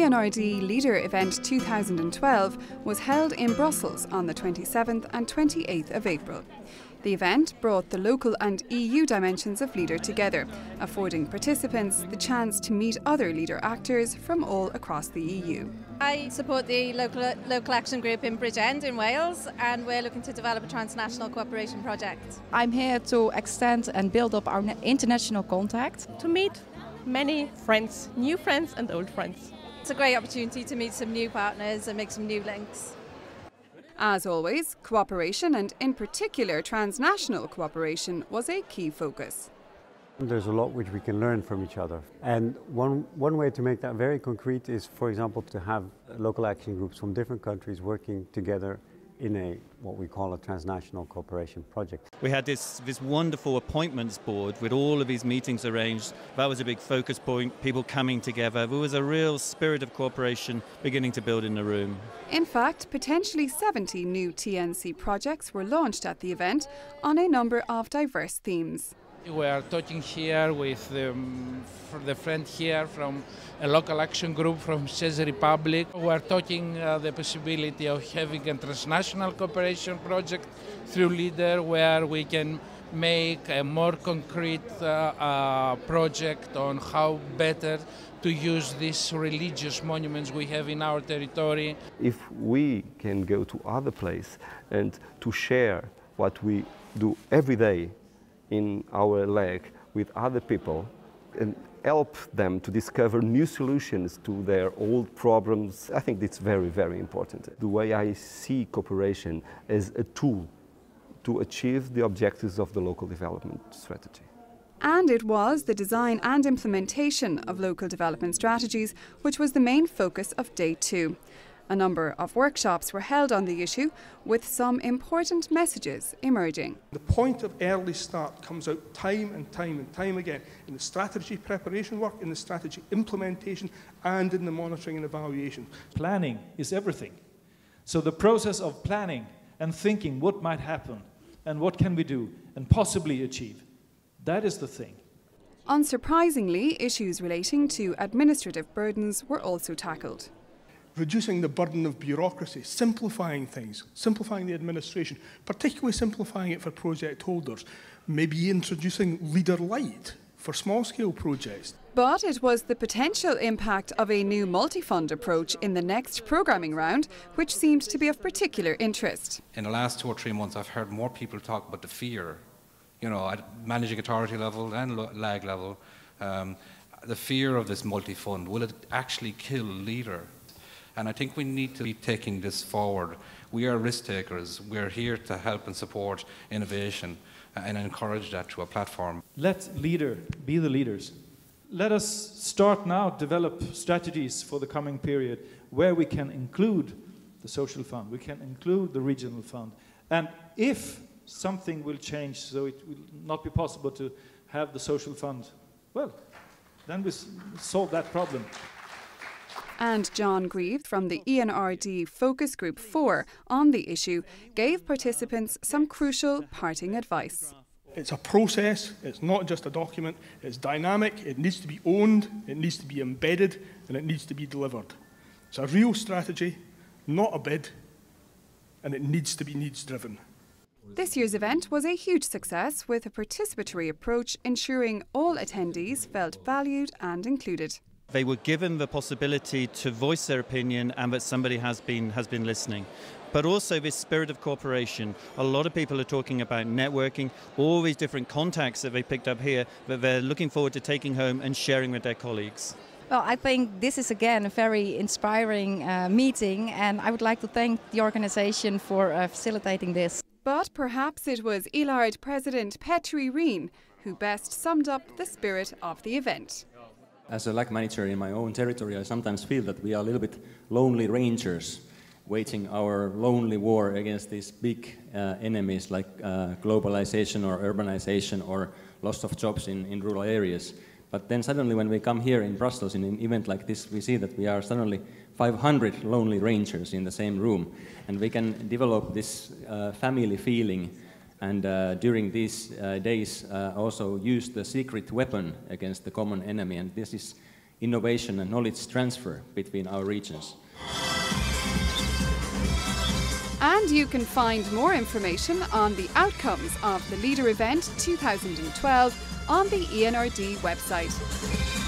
ENRD Leader Event 2012 was held in Brussels on the 27th and 28th of April. The event brought the local and EU dimensions of LEADER together, affording participants the chance to meet other LEADER actors from all across the EU. I support the local action group in Bridgend in Wales, and we're looking to develop a transnational cooperation project. I'm here to extend and build up our international contact. To meet many friends, new friends and old friends. It's a great opportunity to meet some new partners and make some new links. As always, cooperation and in particular transnational cooperation was a key focus. There's a lot which we can learn from each other. And one way to make that very concrete is, for example, to have local action groups from different countries working together in what we call a transnational cooperation project. We had this wonderful appointments board with all of these meetings arranged. That was a big focus point, people coming together. There was a real spirit of cooperation beginning to build in the room. In fact, potentially 70 new TNC projects were launched at the event on a number of diverse themes. We are talking here with the friend here from a local action group from Czech Republic. We are talking the possibility of having a transnational cooperation project through LEADER, where we can make a more concrete project on how better to use these religious monuments we have in our territory. If we can go to other places and to share what we do every day in our leg with other people and help them to discover new solutions to their old problems, I think it's very, very important. The way I see cooperation as a tool to achieve the objectives of the local development strategy. And it was the design and implementation of local development strategies which was the main focus of Day 2. A number of workshops were held on the issue, with some important messages emerging. The point of early start comes out time and time again in the strategy preparation work, in the strategy implementation, and in the monitoring and evaluation. Planning is everything. So the process of planning and thinking what might happen and what can we do and possibly achieve, that is the thing. Unsurprisingly, issues relating to administrative burdens were also tackled. Reducing the burden of bureaucracy, simplifying things, simplifying the administration, particularly simplifying it for project holders, maybe introducing LEADER Lite for small-scale projects. But it was the potential impact of a new multi-fund approach in the next programming round which seemed to be of particular interest. In the last 2 or 3 months, I've heard more people talk about the fear, at managing authority level and lag level, the fear of this multi-fund. Will it actually kill LEADER? And I think we need to be taking this forward. We are risk takers. We're here to help and support innovation and encourage that through a platform. Let LEADER be the leaders. Let us start now develop strategies for the coming period where we can include the social fund, we can include the regional fund. And if something will change so it will not be possible to have the social fund, well, then we solve that problem. And John Grieve from the ENRD Focus Group 4 on the issue gave participants some crucial parting advice. It's a process, it's not just a document, it's dynamic, it needs to be owned, it needs to be embedded, and it needs to be delivered. It's a real strategy, not a bid, and it needs to be needs-driven. This year's event was a huge success, with a participatory approach ensuring all attendees felt valued and included. They were given the possibility to voice their opinion and that somebody has been listening. But also this spirit of cooperation. A lot of people are talking about networking, all these different contacts that they picked up here that they're looking forward to taking home and sharing with their colleagues. Well, I think this is again a very inspiring meeting, and I would like to thank the organization for facilitating this. But perhaps it was ELARD President Petri Reen who best summed up the spirit of the event. As a lag manager in my own territory, I sometimes feel that we are a little bit lonely rangers, waging our lonely war against these big enemies like globalization or urbanization or loss of jobs in rural areas. But then suddenly when we come here in Brussels in an event like this, we see that we are suddenly 500 lonely rangers in the same room, and we can develop this family feeling. And during these days also use the secret weapon against the common enemy, and this is innovation and knowledge transfer between our regions. And you can find more information on the outcomes of the Leader Event 2012 on the ENRD website.